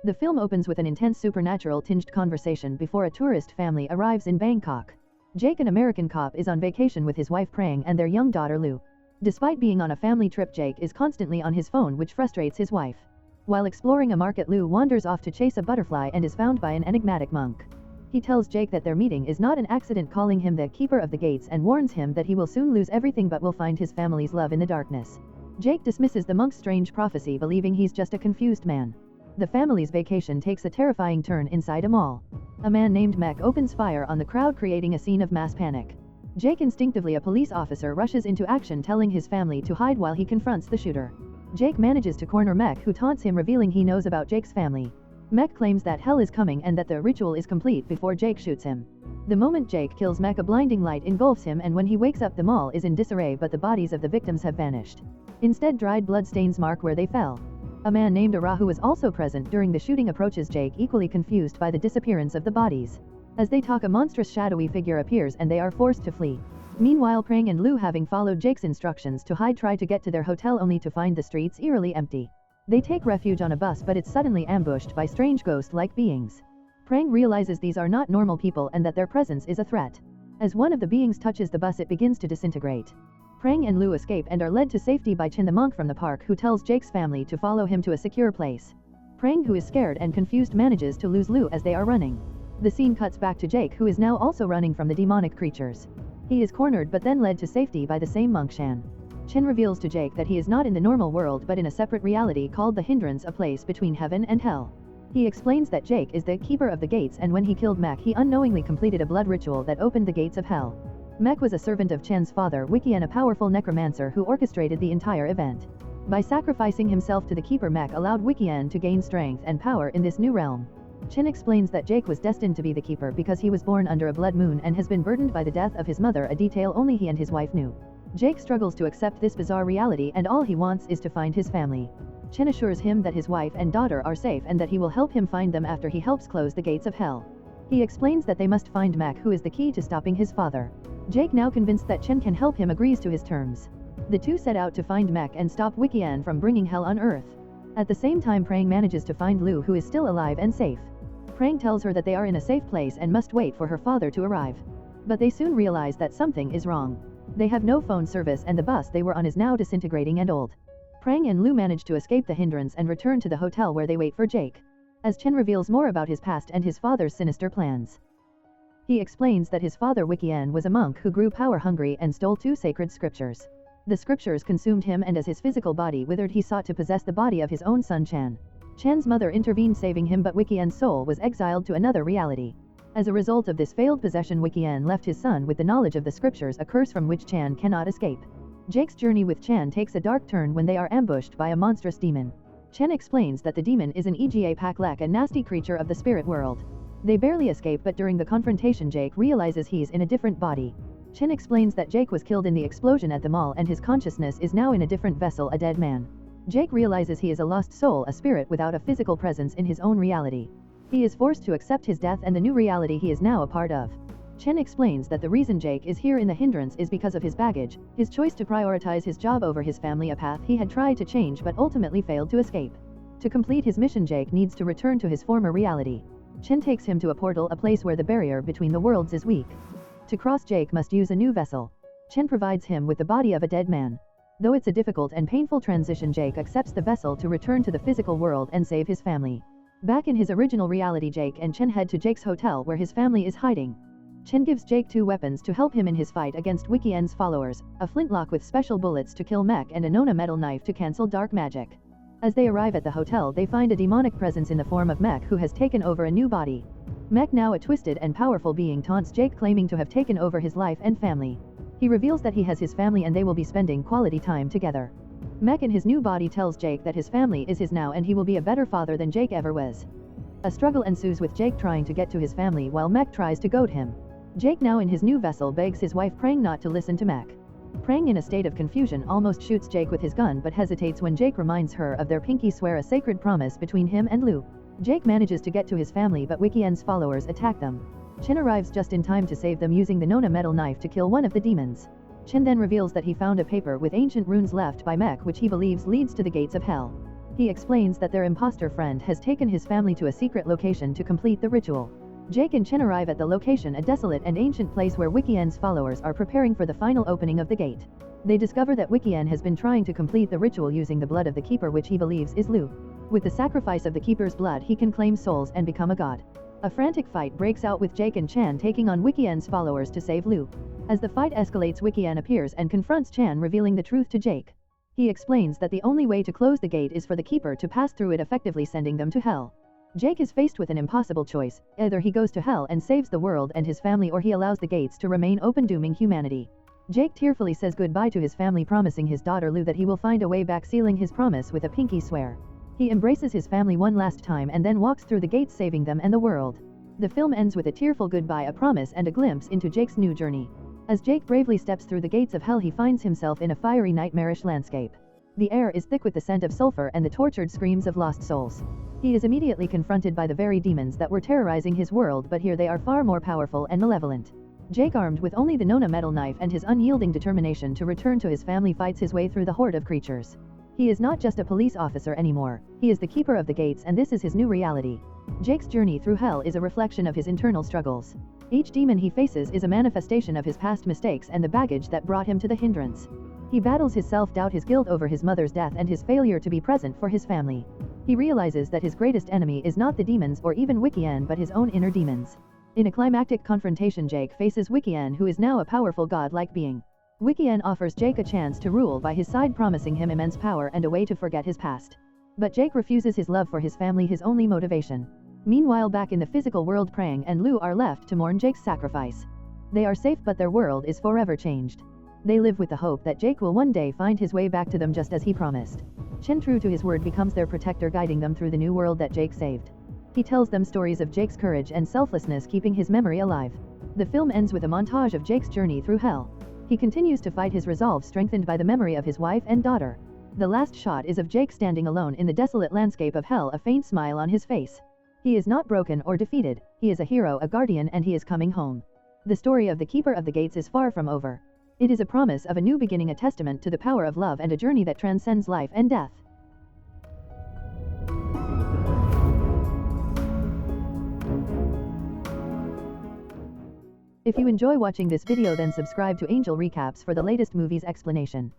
The film opens with an intense supernatural-tinged conversation before a tourist family arrives in Bangkok. Jake, an American cop, is on vacation with his wife Prang and their young daughter Lou. Despite being on a family trip, Jake is constantly on his phone, which frustrates his wife. While exploring a market, Lou wanders off to chase a butterfly and is found by an enigmatic monk. He tells Jake that their meeting is not an accident, calling him the keeper of the gates, and warns him that he will soon lose everything but will find his family's love in the darkness. Jake dismisses the monk's strange prophecy, believing he's just a confused man. The family's vacation takes a terrifying turn inside a mall. A man named Mek opens fire on the crowd, creating a scene of mass panic. Jake, instinctively a police officer, rushes into action, telling his family to hide while he confronts the shooter. Jake manages to corner Mek, who taunts him, revealing he knows about Jake's family. Mek claims that hell is coming and that the ritual is complete before Jake shoots him. The moment Jake kills Mek, a blinding light engulfs him, and when he wakes up, the mall is in disarray, but the bodies of the victims have vanished. Instead, dried blood stains mark where they fell. A man named Ara, who was also present during the shooting, approaches Jake, equally confused by the disappearance of the bodies. As they talk, a monstrous shadowy figure appears and they are forced to flee. Meanwhile, Prang and Lou, having followed Jake's instructions to hide, try to get to their hotel only to find the streets eerily empty. They take refuge on a bus, but it's suddenly ambushed by strange ghost-like beings. Prang realizes these are not normal people and that their presence is a threat. As one of the beings touches the bus, it begins to disintegrate. Prang and Lou escape and are led to safety by Chen, the monk from the park, who tells Jake's family to follow him to a secure place. Prang, who is scared and confused, manages to lose Lou as they are running. The scene cuts back to Jake, who is now also running from the demonic creatures. He is cornered but then led to safety by the same monk Shan. Chen reveals to Jake that he is not in the normal world but in a separate reality called the Hindrance, a place between heaven and hell. He explains that Jake is the keeper of the gates, and when he killed Mek, he unknowingly completed a blood ritual that opened the gates of hell. Mek was a servant of Chen's father Wikian, a powerful necromancer who orchestrated the entire event. By sacrificing himself to the keeper, Mek allowed Wikian to gain strength and power in this new realm. Chen explains that Jake was destined to be the keeper because he was born under a blood moon and has been burdened by the death of his mother, a detail only he and his wife knew. Jake struggles to accept this bizarre reality and all he wants is to find his family. Chen assures him that his wife and daughter are safe and that he will help him find them after he helps close the gates of hell. He explains that they must find Mek, who is the key to stopping his father. Jake, now convinced that Chen can help him, agrees to his terms. The two set out to find Mek and stop Wikian from bringing hell on Earth. At the same time, Prang manages to find Lou, who is still alive and safe. Prang tells her that they are in a safe place and must wait for her father to arrive. But they soon realize that something is wrong. They have no phone service and the bus they were on is now disintegrating and old. Prang and Lou manage to escape the hindrance and return to the hotel where they wait for Jake. As Chen reveals more about his past and his father's sinister plans. He explains that his father Wikian was a monk who grew power-hungry and stole 2 sacred scriptures. The scriptures consumed him, and as his physical body withered, he sought to possess the body of his own son Chan. Chan's mother intervened, saving him, but Wikian's soul was exiled to another reality. As a result of this failed possession, Wikian left his son with the knowledge of the scriptures, a curse from which Chan cannot escape. Jake's journey with Chan takes a dark turn when they are ambushed by a monstrous demon. Chen explains that the demon is an Ega Paklek, a nasty creature of the spirit world. They barely escape, but during the confrontation Jake realizes he's in a different body. Chen explains that Jake was killed in the explosion at the mall and his consciousness is now in a different vessel, a dead man. Jake realizes he is a lost soul, a spirit without a physical presence in his own reality. He is forced to accept his death and the new reality he is now a part of. Chen explains that the reason Jake is here in the hindrance is because of his baggage, his choice to prioritize his job over his family, a path he had tried to change but ultimately failed to escape. To complete his mission, Jake needs to return to his former reality. Chen takes him to a portal, a place where the barrier between the worlds is weak. To cross, Jake must use a new vessel. Chen provides him with the body of a dead man. Though it's a difficult and painful transition, Jake accepts the vessel to return to the physical world and save his family. Back in his original reality, Jake and Chen head to Jake's hotel where his family is hiding. Chen gives Jake 2 weapons to help him in his fight against Wikian's followers, a flintlock with special bullets to kill Mek and a Nona metal knife to cancel dark magic. As they arrive at the hotel, they find a demonic presence in the form of Mek, who has taken over a new body. Mek, now a twisted and powerful being, taunts Jake, claiming to have taken over his life and family. He reveals that he has his family and they will be spending quality time together. Mek in his new body tells Jake that his family is his now and he will be a better father than Jake ever was. A struggle ensues with Jake trying to get to his family while Mek tries to goad him. Jake, now in his new vessel, begs his wife Prang not to listen to Mek. Prang, in a state of confusion, almost shoots Jake with his gun but hesitates when Jake reminds her of their pinky swear, a sacred promise between him and Lou. Jake manages to get to his family but Wikian's followers attack them. Chen arrives just in time to save them using the Nona metal knife to kill one of the demons. Chen then reveals that he found a paper with ancient runes left by Mek which he believes leads to the gates of hell. He explains that their imposter friend has taken his family to a secret location to complete the ritual. Jake and Chen arrive at the location, a desolate and ancient place where Wikien's followers are preparing for the final opening of the gate. They discover that Wikien has been trying to complete the ritual using the blood of the Keeper, which he believes is Lu. With the sacrifice of the Keeper's blood, he can claim souls and become a god. A frantic fight breaks out with Jake and Chan taking on Wikien's followers to save Lu. As the fight escalates, Wikien appears and confronts Chan, revealing the truth to Jake. He explains that the only way to close the gate is for the Keeper to pass through it, effectively sending them to hell. Jake is faced with an impossible choice: either he goes to hell and saves the world and his family, or he allows the gates to remain open, dooming humanity. Jake tearfully says goodbye to his family, promising his daughter Lu that he will find a way back, sealing his promise with a pinky swear. He embraces his family one last time and then walks through the gates, saving them and the world. The film ends with a tearful goodbye, a promise, and a glimpse into Jake's new journey. As Jake bravely steps through the gates of hell, he finds himself in a fiery, nightmarish landscape. The air is thick with the scent of sulfur and the tortured screams of lost souls. He is immediately confronted by the very demons that were terrorizing his world, but here they are far more powerful and malevolent. Jake, armed with only the Nona metal knife and his unyielding determination to return to his family, fights his way through the horde of creatures. He is not just a police officer anymore, he is the Keeper of the Gates, and this is his new reality. Jake's journey through hell is a reflection of his internal struggles. Each demon he faces is a manifestation of his past mistakes and the baggage that brought him to the hindrance. He battles his self-doubt, his guilt over his mother's death, and his failure to be present for his family. He realizes that his greatest enemy is not the demons or even Wikien, but his own inner demons. In a climactic confrontation, Jake faces Wikien, who is now a powerful god-like being. Wikien offers Jake a chance to rule by his side, promising him immense power and a way to forget his past. But Jake refuses his love for his family, his only motivation. Meanwhile, back in the physical world, Prang and Lu are left to mourn Jake's sacrifice. They are safe, but their world is forever changed. They live with the hope that Jake will one day find his way back to them, just as he promised. Chen, true to his word, becomes their protector, guiding them through the new world that Jake saved. He tells them stories of Jake's courage and selflessness, keeping his memory alive. The film ends with a montage of Jake's journey through hell. He continues to fight, his resolve strengthened by the memory of his wife and daughter. The last shot is of Jake standing alone in the desolate landscape of hell, a faint smile on his face. He is not broken or defeated, he is a hero, a guardian, and he is coming home. The story of the Keeper of the Gates is far from over. It is a promise of a new beginning, a testament to the power of love and a journey that transcends life and death. If you enjoy watching this video, then subscribe to Angel Recaps for the latest movies explanation.